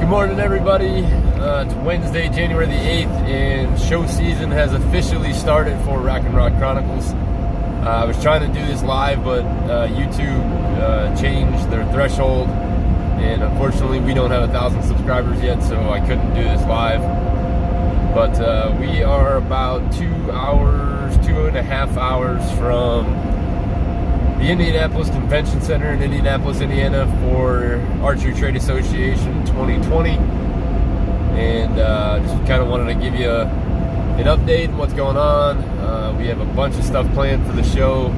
Good morning, everybody. It's Wednesday, January the 8th, and show season has officially started for Rack and Rock Chronicles. I was trying to do this live, but YouTube changed their threshold, and unfortunately we don't have 1,000 subscribers yet, so I couldn't do this live. But we are about 2.5 hours from the Indianapolis Convention Center in Indianapolis, Indiana for Archery Trade Association 2020, and just kind of wanted to give you an update on what's going on. We have a bunch of stuff planned for the show.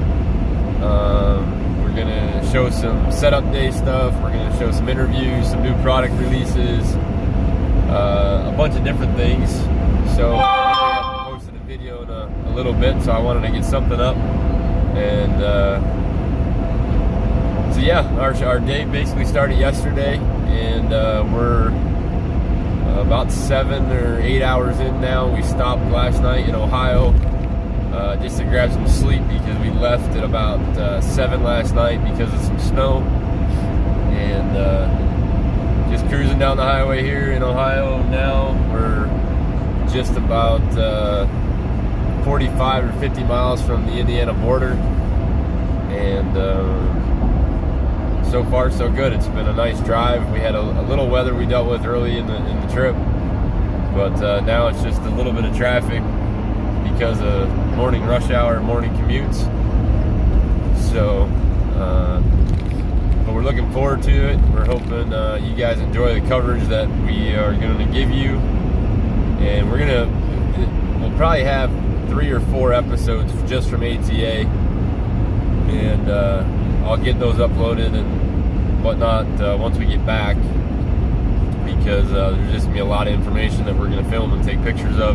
We're going to show some setup day stuff, we're going to show some interviews, some new product releases, a bunch of different things. So I haven't posted a video in a little bit, so I wanted to get something up. And so yeah, our day basically started yesterday, and we're about 7 or 8 hours in now. We stopped last night in Ohio just to grab some sleep because we left at about 7 last night because of some snow, and just cruising down the highway here in Ohio now. We're just about 45 or 50 miles from the Indiana border, and so far so good. It's been a nice drive. We had a little weather we dealt with early in the trip, but now it's just a little bit of traffic because of morning rush hour, morning commutes. So but we're looking forward to it. We're hoping you guys enjoy the coverage that we are going to give you, and we'll probably have 3 or 4 episodes just from ATA, and I'll get those uploaded and whatnot once we get back, because there's just gonna be a lot of information that we're gonna film and take pictures of.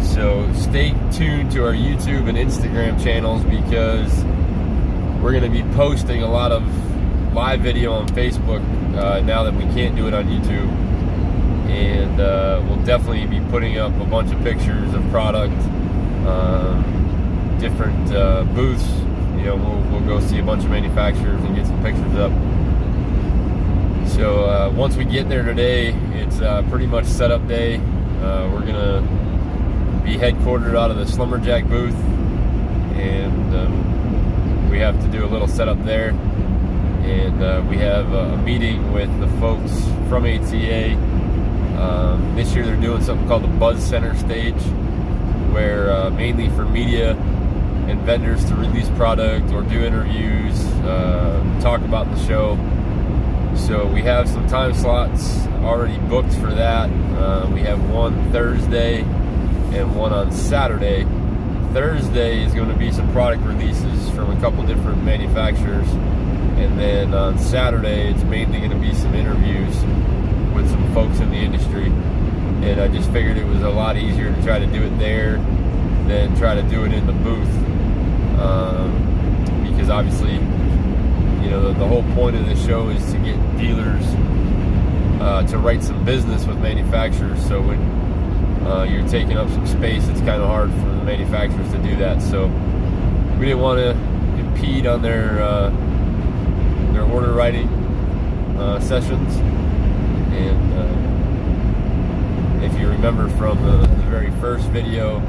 So stay tuned to our YouTube and Instagram channels, because we're gonna be posting a lot of live video on Facebook now that we can't do it on YouTube, and we'll definitely be putting up a bunch of pictures of product, different booths. You know, we'll go see a bunch of manufacturers and get some pictures up. So once we get there today, it's pretty much setup day. We're gonna be headquartered out of the Slumberjack booth, and we have to do a little setup there. And we have a meeting with the folks from ATA. This year they're doing something called the Buzz Center stage, where mainly for media and vendors to release product or do interviews, talk about the show. So we have some time slots already booked for that. We have one Thursday and one on Saturday. Thursday is going to be some product releases from a couple different manufacturers, and then on Saturday it's mainly going to be some interviews with some folks in the industry. And I just figured it was a lot easier to try to do it there than try to do it in the booth, because obviously, you know, the whole point of this show is to get dealers to write some business with manufacturers. So when you're taking up some space, it's kind of hard for the manufacturers to do that. So we didn't want to impede on their order writing sessions. And if you remember from the very first video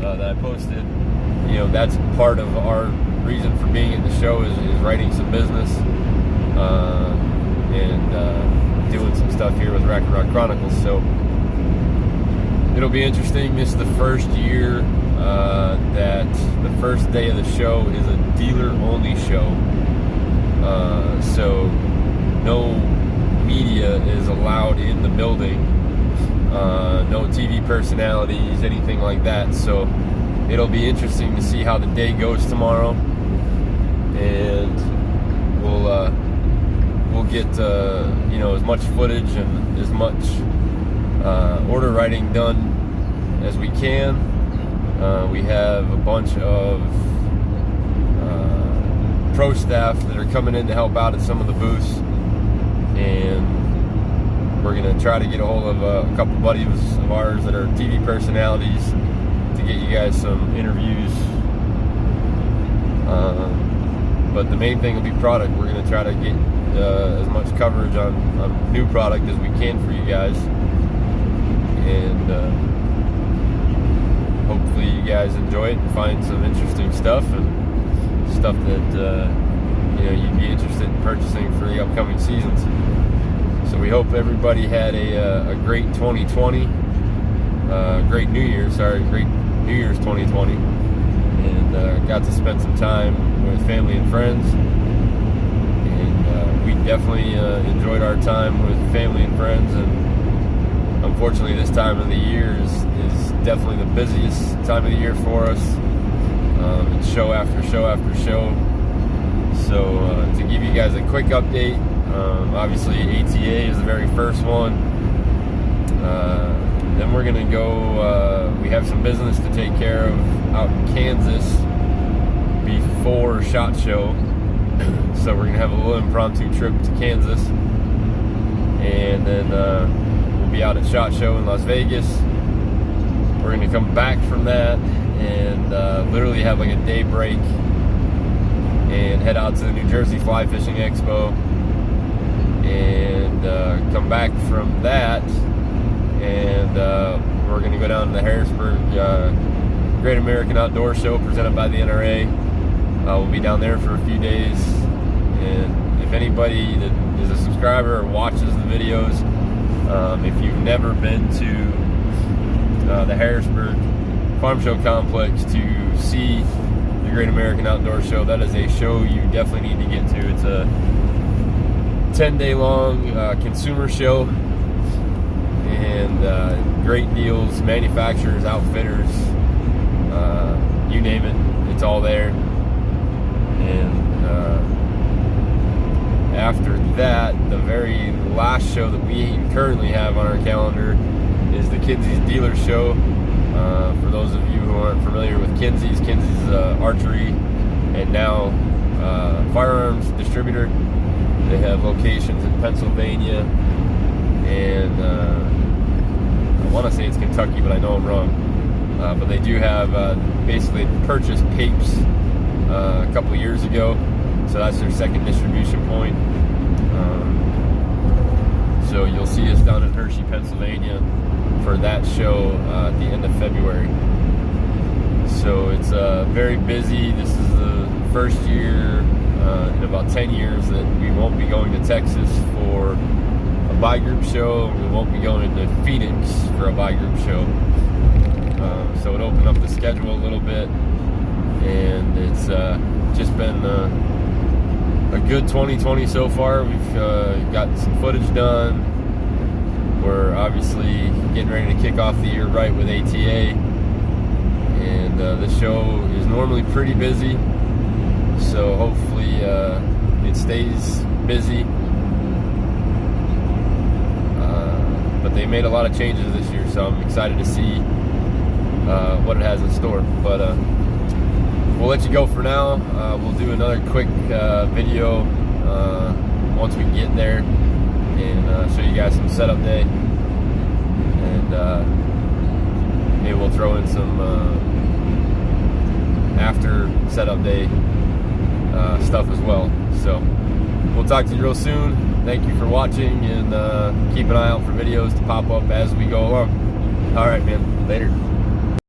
that I posted, you know, that's part of our reason for being in the show is writing some business, and doing some stuff here with Rack and Rock Chronicles. So it'll be interesting. This is the first year that the first day of the show is a dealer-only show. So no media is allowed in the building, no TV personalities, anything like that. So it'll be interesting to see how the day goes tomorrow, and we'll get you know, as much footage and as much order writing done as we can. We have a bunch of pro staff that are coming in to help out at some of the booths, and we're going to try to get a hold of a couple buddies of ours that are TV personalities to get you guys some interviews. But the main thing will be product. We're going to try to get as much coverage on new product as we can for you guys, and hopefully you guys enjoy it and find some interesting stuff and stuff that you'd be interested in purchasing for the upcoming seasons. So we hope everybody had a great 2020, great New Year's 2020, and got to spend some time with family and friends. And we definitely enjoyed our time with family and friends. And unfortunately, this time of the year is definitely the busiest time of the year for us. It's show after show after show. So to give you guys a quick update, obviously ATA is the very first one. Then we're going to go, we have some business to take care of out in Kansas before SHOT Show. So we're going to have a little impromptu trip to Kansas. And then we'll be out at SHOT Show in Las Vegas. We're going to come back from that and literally have like a day break and head out to the New Jersey Fly Fishing Expo, and come back from that, and we're going to go down to the Harrisburg Great American Outdoor Show presented by the NRA. We'll be down there for a few days, and if anybody that is a subscriber or watches the videos, if you've never been to the Harrisburg Farm Show Complex to see the Great American Outdoor Show, that is a show you definitely need to get to. It's a 10-day long consumer show, and great deals, manufacturers, outfitters, you name it, it's all there. And after that, the very last show that we currently have on our calendar is the Kinsey's Dealer Show. For those of you who aren't familiar with Kinsey's archery and now firearms distributor. They have locations in Pennsylvania and I want to say it's Kentucky, but I know I'm wrong. But they do have basically purchased Papes a couple of years ago, so that's their second distribution point. So you'll see us down in Hershey, Pennsylvania for that show at the end of February. So it's very busy. This is the first year in about 10 years that we won't be going to Texas for a buy group show. We won't be going to Phoenix for a buy group show. So it opened up the schedule a little bit, and it's just been a good 2020 so far. We've got some footage done. We're obviously getting ready to kick off the year right with ATA, and this show is normally pretty busy, so hopefully it stays busy. But they made a lot of changes this year, so I'm excited to see what it has in store. But we'll let you go for now. We'll do another quick video once we get there and show you guys some setup day, and maybe we'll throw in some after setup day stuff as well. So we'll talk to you real soon. Thank you for watching, and keep an eye out for videos to pop up as we go along. All right, man. Later.